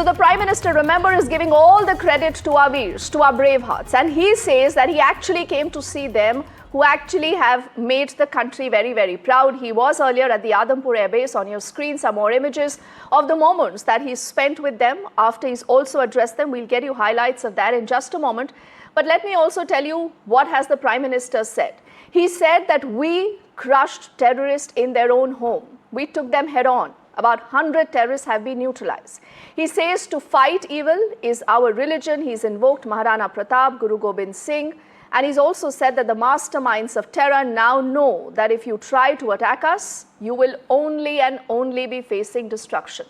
So the Prime Minister, remember, is giving all the credit to our Veers, to our brave hearts. And he says that he actually came to see them who actually have made the country very, very proud. He was earlier at the Adampur Airbase. On your screen, some more images of the moments that he spent with them after he's also addressed them. We'll get you highlights of that in just a moment. But let me also tell you what has the Prime Minister said. He said that we crushed terrorists in their own home. We took them head on. About 100 terrorists have been neutralized. He says to fight evil is our religion. He's invoked Maharana Pratap, Guru Gobind Singh. And he's also said that the masterminds of terror now know that if you try to attack us, you will only and only be facing destruction.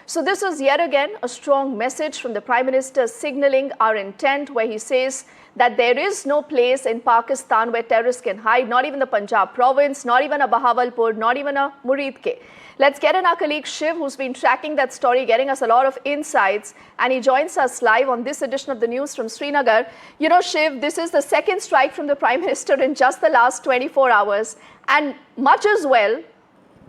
So this is yet again a strong message from the Prime Minister signaling our intent, where he says that there is no place in Pakistan where terrorists can hide, not even the Punjab province, not even a Bahawalpur, not even a Muridke. Let's get in our colleague Shiv, who's been tracking that story, getting us a lot of insights, and he joins us live on this edition of the news from Srinagar. You know, Shiv, this is the second strike from the Prime Minister in just the last 24 hours, and much as well,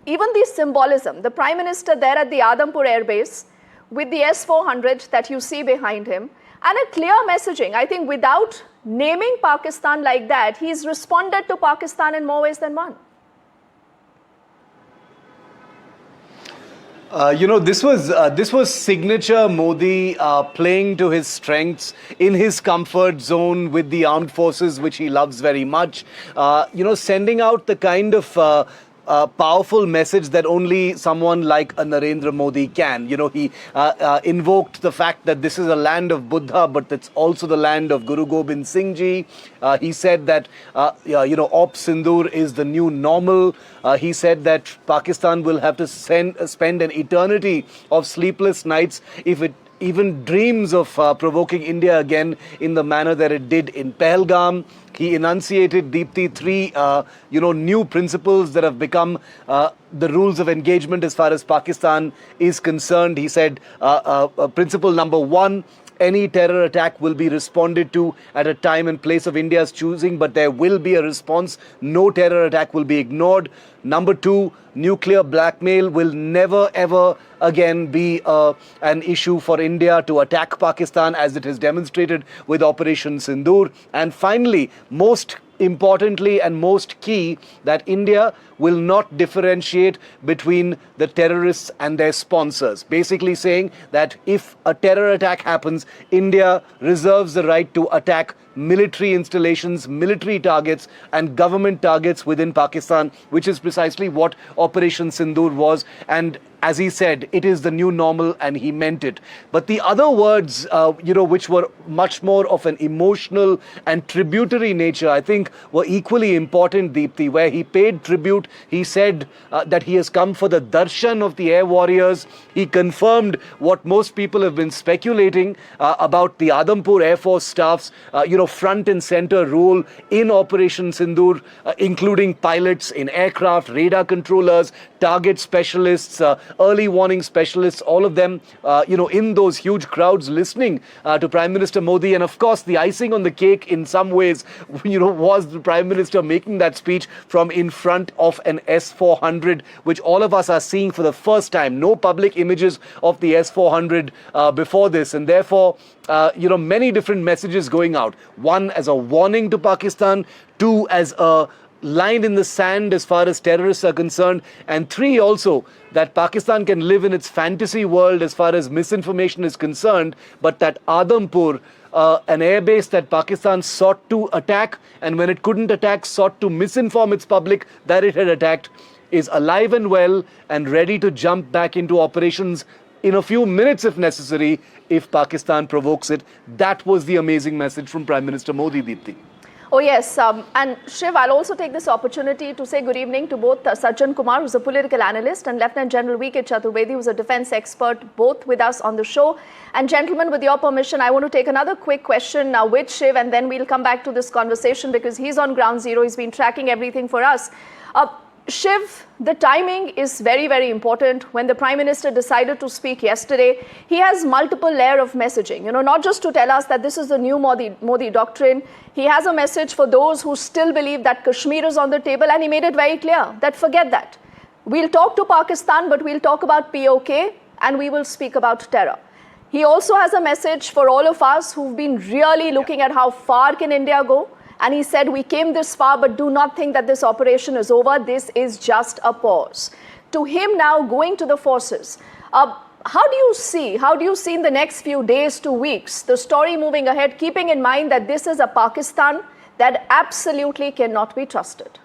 even the symbolism. The Prime Minister there at the Adampur Airbase with the S-400 that you see behind him, and a clear messaging. I think without naming Pakistan like that, he's responded to Pakistan in more ways than one. This was signature Modi playing to his strengths in his comfort zone with the armed forces, which he loves very much. Sending out the kind of powerful message that only someone like a Narendra Modi can. He invoked the fact that this is a land of Buddha, but it's also the land of Guru Gobind Singh Ji. He said that, Op Sindoor is the new normal. He said that Pakistan will have to spend an eternity of sleepless nights if it even dreams of provoking India again in the manner that it did in Pahalgam. He enunciated, Deepthi, three new principles that have become the rules of engagement as far as Pakistan is concerned. He said, principle number one, any terror attack will be responded to at a time and place of India's choosing, but there will be a response. No terror attack will be ignored. Number two, nuclear blackmail will never ever again be an issue for India to attack Pakistan, as it has demonstrated with Operation Sindoor. And finally, most importantly and most key, that India will not differentiate between the terrorists and their sponsors. Basically saying that if a terror attack happens, India reserves the right to attack military installations, military targets and government targets within Pakistan, which is precisely what Operation Sindoor was. And as he said, it is the new normal, and he meant it. But the other words, which were much more of an emotional and tributary nature, I think were equally important, Deepthi, where he paid tribute. He said that he has come for the darshan of the air warriors. He confirmed what most people have been speculating about the Adampur Air Force staff's, front and center role in Operation Sindoor, including pilots in aircraft, radar controllers, target specialists, early warning specialists, all of them, in those huge crowds listening to Prime Minister Modi. And of course, the icing on the cake in some ways, was the Prime Minister making that speech from in front of an S-400, which all of us are seeing for the first time. No public images of the S-400 before this. And therefore, many different messages going out. One, as a warning to Pakistan. Two, as a line in the sand as far as terrorists are concerned. And three, also, that Pakistan can live in its fantasy world as far as misinformation is concerned, but that Adampur, an airbase that Pakistan sought to attack, and when it couldn't attack, sought to misinform its public that it had attacked, is alive and well and ready to jump back into operations in a few minutes if necessary, if Pakistan provokes it. That was the amazing message from Prime Minister Modi, Deepthi. Oh yes, and Shiv, I'll also take this opportunity to say good evening to both Sajjan Kumar, who's a political analyst, and Lieutenant General V.K. Chaturvedi, who's a defense expert, both with us on the show. And gentlemen, with your permission, I want to take another quick question now with Shiv, and then we'll come back to this conversation because he's on ground zero. He's been tracking everything for us. Shiv, the timing is very, very important. When the Prime Minister decided to speak yesterday, he has multiple layers of messaging, not just to tell us that this is the new Modi doctrine. He has a message for those who still believe that Kashmir is on the table, and he made it very clear that forget that. We'll talk to Pakistan, but we'll talk about POK and we will speak about terror. He also has a message for all of us who've been really looking at how far can India go. And he said, we came this far, but do not think that this operation is over. This is just a pause. To him now going to the forces, how do you see in the next few days to weeks, the story moving ahead, keeping in mind that this is a Pakistan that absolutely cannot be trusted?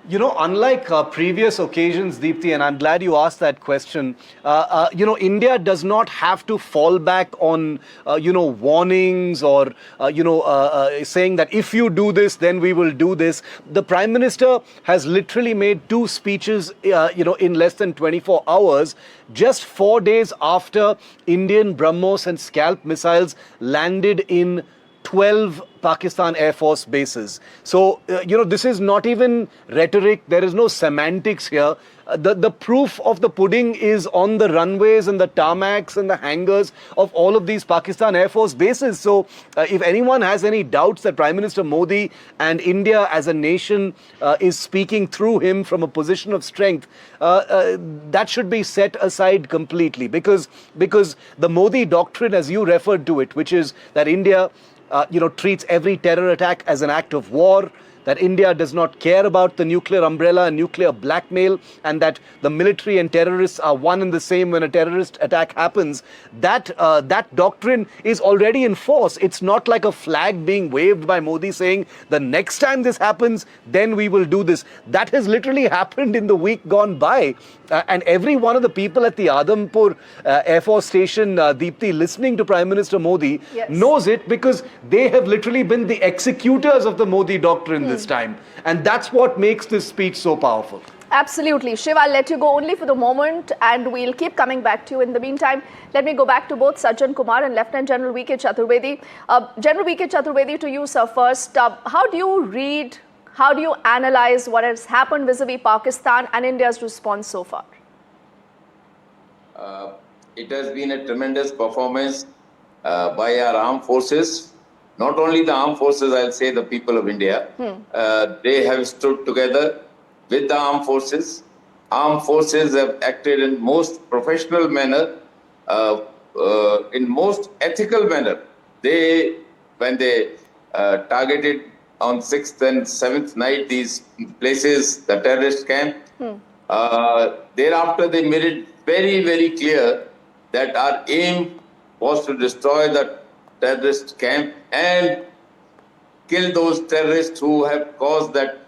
You know, unlike previous occasions, Deepthi, and I'm glad you asked that question, India does not have to fall back on, warnings or, saying that if you do this, then we will do this. The Prime Minister has literally made 2 speeches, in less than 24 hours, just 4 days after Indian BrahMos and Scalp missiles landed in 12 Pakistan Air Force bases. So, this is not even rhetoric. There is no semantics here. The proof of the pudding is on the runways and the tarmacs and the hangars of all of these Pakistan Air Force bases. So, if anyone has any doubts that Prime Minister Modi and India as a nation is speaking through him from a position of strength, that should be set aside completely. Because the Modi doctrine, as you referred to it, which is that India treats every terror attack as an act of war, that India does not care about the nuclear umbrella and nuclear blackmail, and that the military and terrorists are one and the same when a terrorist attack happens, that doctrine is already in force. It's not like a flag being waved by Modi saying, the next time this happens, then we will do this. That has literally happened in the week gone by. And every one of the people at the Adampur Air Force Station, Deepthi, listening to Prime Minister Modi, knows it, because they have literally been the executors of the Modi doctrine this time. And that's what makes this speech so powerful. Absolutely. Shiv, I'll let you go only for the moment and we'll keep coming back to you. In the meantime, let me go back to both Sajjan Kumar and Lieutenant General V.K. Chaturvedi. General V.K. Chaturvedi, to you, sir, first. How do you read, how do you analyze what has happened vis-a-vis Pakistan and India's response so far? It has been a tremendous performance by our armed forces. Not only the armed forces, I'll say the people of India. They have stood together with the armed forces. Armed forces have acted in most professional manner, in most ethical manner. When they targeted on 6th and 7th night these places, the terrorist camp, thereafter they made it very, very clear that our aim was to destroy the terrorist camp and kill those terrorists who have caused that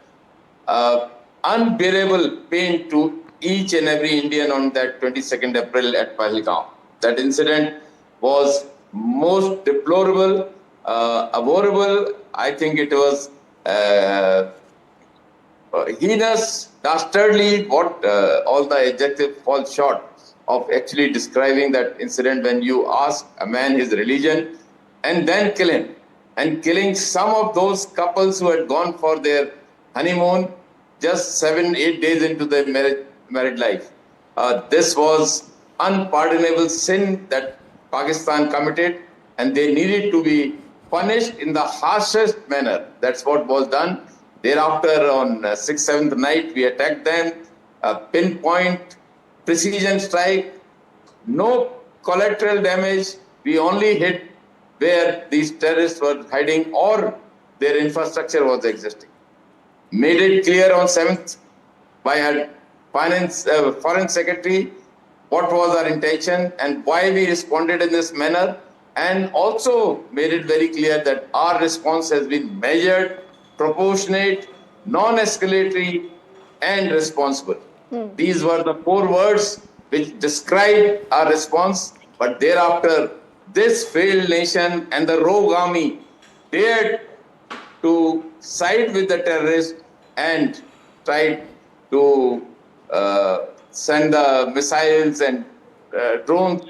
unbearable pain to each and every Indian on that 22nd April at Pahalgam. That incident was most deplorable, abhorrible. I think it was heinous, dastardly, what all the adjectives fall short of actually describing that incident when you ask a man his religion and then kill him. And killing some of those couples who had gone for their honeymoon just 7-8 days into their married life. This was unpardonable sin that Pakistan committed, and they needed to be punished in the harshest manner. That's what was done. Thereafter, on 6th, 7th night, we attacked them, pinpoint, precision strike, no collateral damage. We only hit where these terrorists were hiding or their infrastructure was existing. Made it clear on 7th by our Foreign Secretary what was our intention and why we responded in this manner, and also made it very clear that our response has been measured, proportionate, non-escalatory and responsible. These were the 4 words which describe our response, but thereafter this failed nation and the rogue army dared to side with the terrorists and tried to send the missiles and drones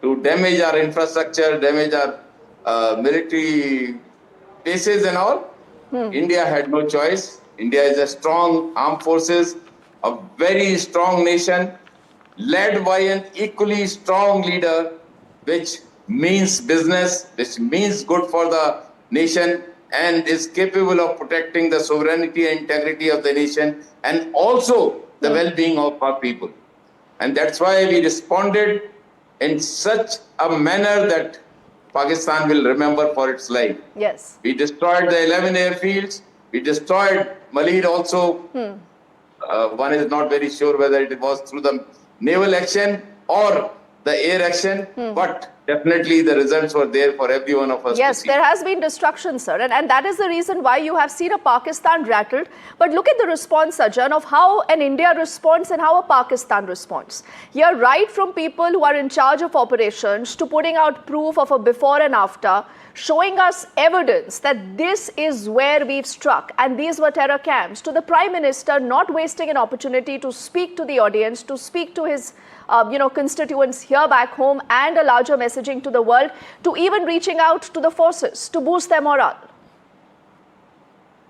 to damage our infrastructure, damage our military bases and all. India had no choice. India is a strong armed forces, a very strong nation, led by an equally strong leader, which means business, which means good for the nation, and is capable of protecting the sovereignty and integrity of the nation, and also the well-being of our people. And that's why we responded in such a manner that Pakistan will remember for its life. Yes. We destroyed the 11 airfields. We destroyed Malid also. One is not very sure whether it was through the naval action or the air action, but definitely the results were there for every one of us. Yes, there has been destruction, sir, and that is the reason why you have seen a Pakistan rattled. But look at the response, Sajjan, of how an India responds and how a Pakistan responds. Here, right from people who are in charge of operations to putting out proof of a before and after, showing us evidence that this is where we've struck and these were terror camps, to the Prime Minister not wasting an opportunity to speak to the audience, to speak to his constituents here back home and a larger messaging to the world, to even reaching out to the forces to boost their morale.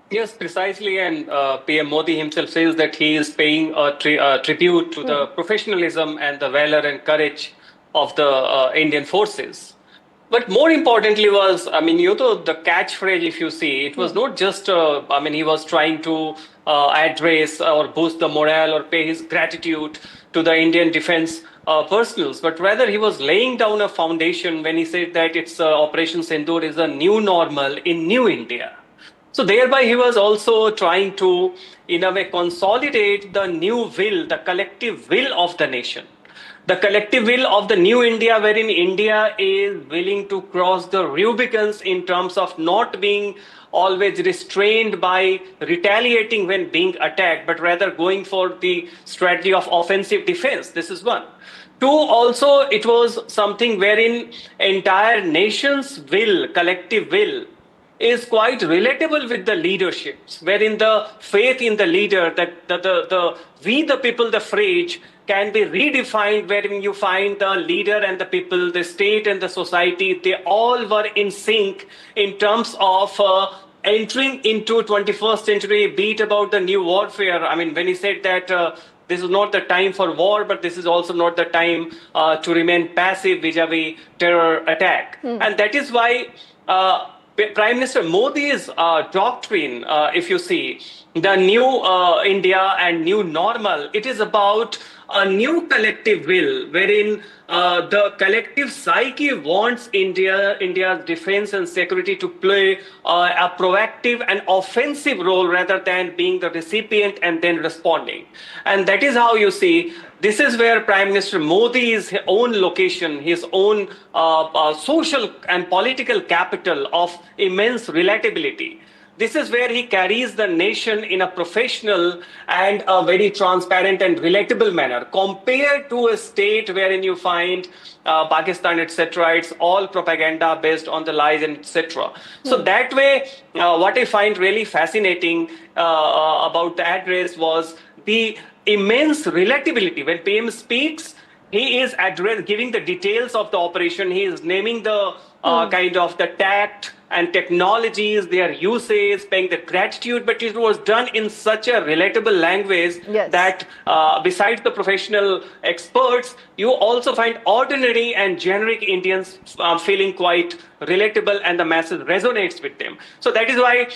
Yes, precisely. And PM Modi himself says that he is paying a tribute to the professionalism and the valor and courage of the Indian forces. But more importantly was, the catchphrase, if you see, it was not just, he was trying to address or boost the morale or pay his gratitude to the Indian defense personnel, but rather he was laying down a foundation when he said that it's Operation Sindoor is a new normal in new India. So thereby he was also trying to, in a way, consolidate the new will, the collective will of the nation. The collective will of the new India, wherein India is willing to cross the Rubicons in terms of not being always restrained by retaliating when being attacked, but rather going for the strategy of offensive defense. This is one. Two, also, it was something wherein entire nation's will, collective will, is quite relatable with the leaderships, wherein the faith in the leader, that we the people, the phrase, can be redefined, wherein you find the leader and the people, the state and the society, they all were in sync in terms of entering into 21st century, be it about the new warfare. When he said that this is not the time for war, but this is also not the time to remain passive vis-a-vis terror attack. And that is why Prime Minister Modi's doctrine, if you see, the new India and new normal, it is about a new collective will, wherein the collective psyche wants India's defense and security to play a proactive and offensive role rather than being the recipient and then responding. And that is how you see, this is where Prime Minister Modi's own location, his own social and political capital of immense relatability. This is where he carries the nation in a professional and a very transparent and relatable manner, compared to a state wherein you find Pakistan, etc. It's all propaganda based on the lies and etc. So that way, what I find really fascinating about the address was the immense relatability. When PM speaks, he is giving the details of the operation. He is naming the kind of the tact and technologies, their usage, paying the gratitude, but it was done in such a relatable language that besides the professional experts, you also find ordinary and generic Indians feeling quite relatable, and the message resonates with them. So that is why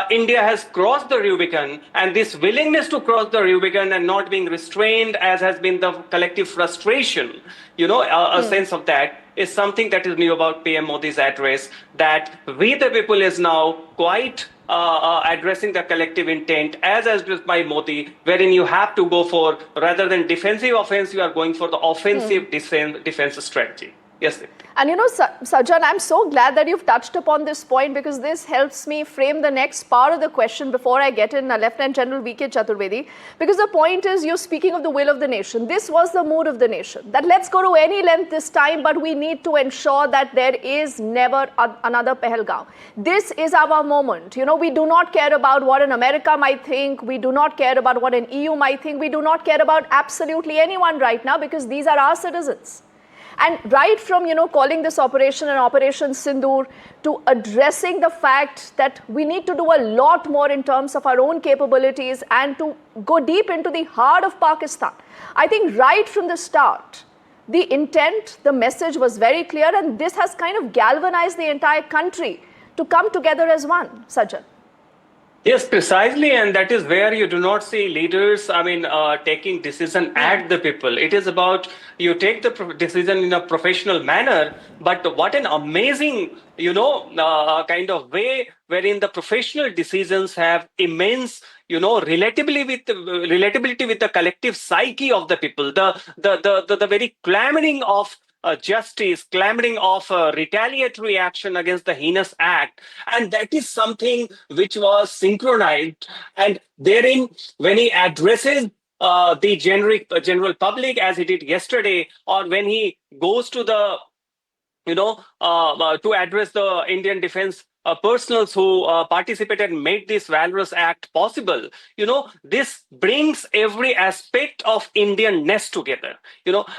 India has crossed the Rubicon, and this willingness to cross the Rubicon and not being restrained, as has been the collective frustration, a sense of that is something that is new about PM Modi's address, that we the people is now quite addressing the collective intent as addressed by Modi, wherein you have to go for, rather than defensive offense, you are going for the offensive defense strategy. Yes. And Sajjan, I'm so glad that you've touched upon this point, because this helps me frame the next part of the question before I get in Lieutenant General V.K. Chaturvedi. Because the point is, you're speaking of the will of the nation. This was the mood of the nation, that let's go to any length this time, but we need to ensure that there is never another Pahalgam. This is our moment. We do not care about what an America might think. We do not care about what an EU might think. We do not care about absolutely anyone right now, because these are our citizens. And right from, calling this operation an Operation Sindoor, to addressing the fact that we need to do a lot more in terms of our own capabilities and to go deep into the heart of Pakistan. I think right from the start, the intent, the message was very clear, and this has kind of galvanized the entire country to come together as one. Sajjan. Yes, precisely, and that is where you do not see leaders, taking decision at the people. It is about you take the decision in a professional manner, but what an amazing, kind of way wherein the professional decisions have immense, relatability with the collective psyche of the people. The very clamoring of justice, clamoring of retaliatory action against the heinous act. And that is something which was synchronized. And therein, when he addresses the general public, as he did yesterday, or when he goes to the to address the Indian defense personals who participated and made this valorous act possible. This brings every aspect of Indianness together.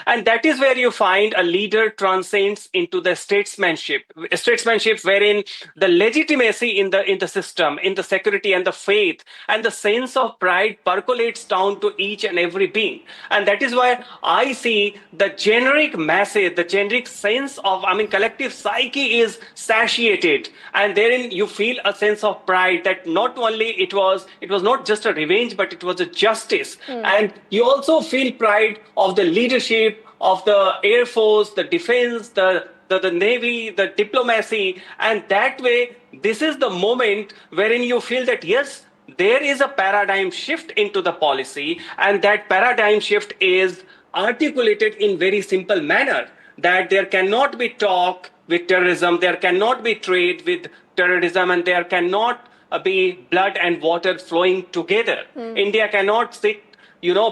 And that is where you find a leader transcends into the statesmanship wherein the legitimacy in the system, in the security and the faith and the sense of pride percolates down to each and every being. And that is why I see the generic message, the generic sense of, collective psyche is satiated. And therein you feel a sense of pride that not only it was not just a revenge, but it was a justice. And you also feel pride of the leadership of the Air Force, the defense, the Navy, the diplomacy. And that way, this is the moment wherein you feel that, yes, there is a paradigm shift into the policy, and that paradigm shift is articulated in very simple manner, that there cannot be talk with terrorism, there cannot be trade with terrorism, and there cannot be blood and water flowing together. India cannot sit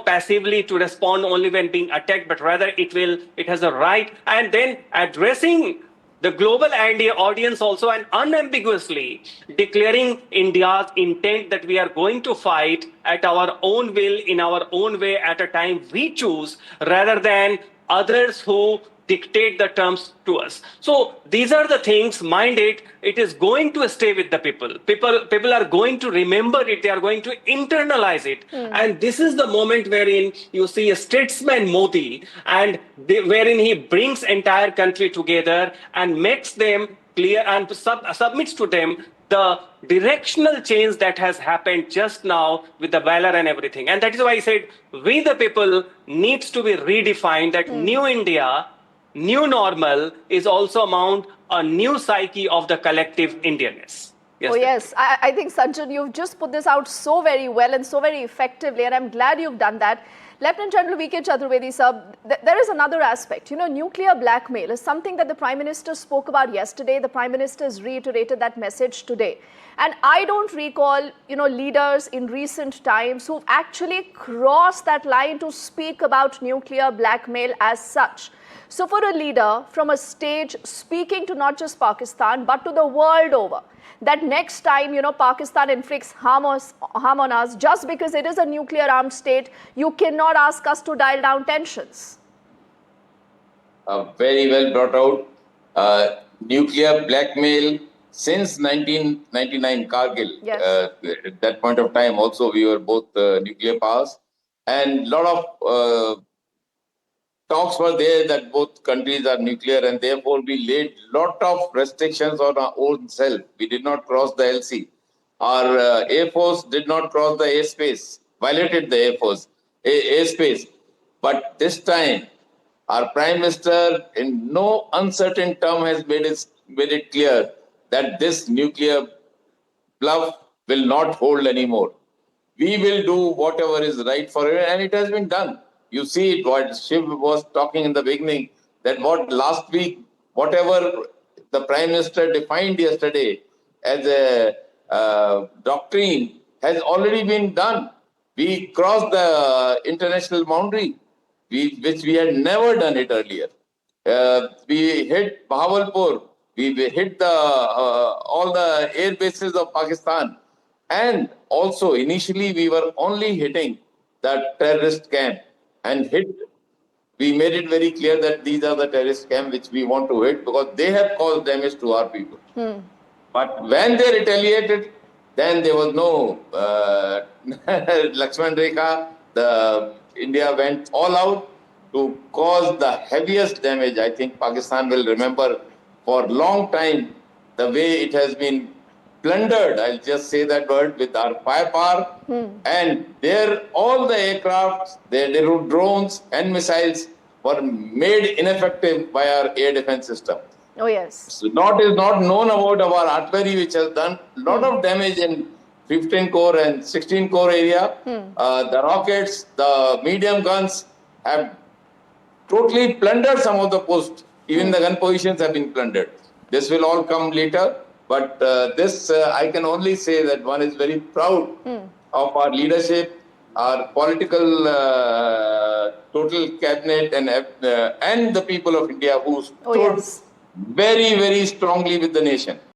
passively to respond only when being attacked, but rather it has a right. And then addressing the global audience also, and unambiguously declaring India's intent that we are going to fight at our own will, in our own way, at a time we choose, rather than others who dictate the terms to us. So these are the things, mind it is going to stay with the people. People are going to remember it, they are going to internalize it. And this is the moment wherein you see a statesman Modi, and wherein he brings entire country together and makes them clear and submits to them the directional change that has happened just now with the valor and everything. And that is why I said, we the people needs to be redefined, that new India, new normal is also among a new psyche of the collective Indianness. Yes, yes. I think, Sanjan, you've just put this out so very well and so very effectively, and I'm glad you've done that. Lieutenant General V.K. Chaturvedi, sir, there is another aspect. Nuclear blackmail is something that the Prime Minister spoke about yesterday. The Prime Minister has reiterated that message today. And I don't recall, leaders in recent times who've actually crossed that line to speak about nuclear blackmail as such. So for a leader from a stage speaking to not just Pakistan, but to the world over, that next time, Pakistan inflicts harm on us just because it is a nuclear armed state, you cannot ask us to dial down tensions. Very well brought out. Nuclear blackmail since 1999 Kargil. Yes. At that point of time also we were both nuclear powers, and a lot of talks were there that both countries are nuclear, and therefore we laid lot of restrictions on our own self. We did not cross the LC. Our Air Force did not cross the airspace, violated the Air Force airspace. But this time, our Prime Minister, in no uncertain term, has made it clear that this nuclear bluff will not hold anymore. We will do whatever is right for it, and it has been done. You see it, what Shiv was talking in the beginning, that what last week, whatever the Prime Minister defined yesterday as a doctrine has already been done. We crossed the international boundary, which we had never done it earlier. We hit Bahawalpur, we hit all the air bases of Pakistan. And also, initially, we were only hitting the terrorist camp. And we made it very clear that these are the terrorist camps which we want to hit because they have caused damage to our people. But when they retaliated, then there was no Lakshman, Rekha. India went all out to cause the heaviest damage. I think Pakistan will remember for a long time the way it has been plundered, I'll just say that word, with our firepower, and there all the aircraft, their drones and missiles were made ineffective by our air defense system. Oh, yes. So not is not known about our artillery, which has done a lot of damage in 15 core and 16 core area. The rockets, the medium guns have totally plundered some of the posts. Even the gun positions have been plundered. This will all come later. But this, I can only say that one is very proud of our leadership, our political total cabinet, and the people of India who stood Oh, yes. very, very strongly with the nation.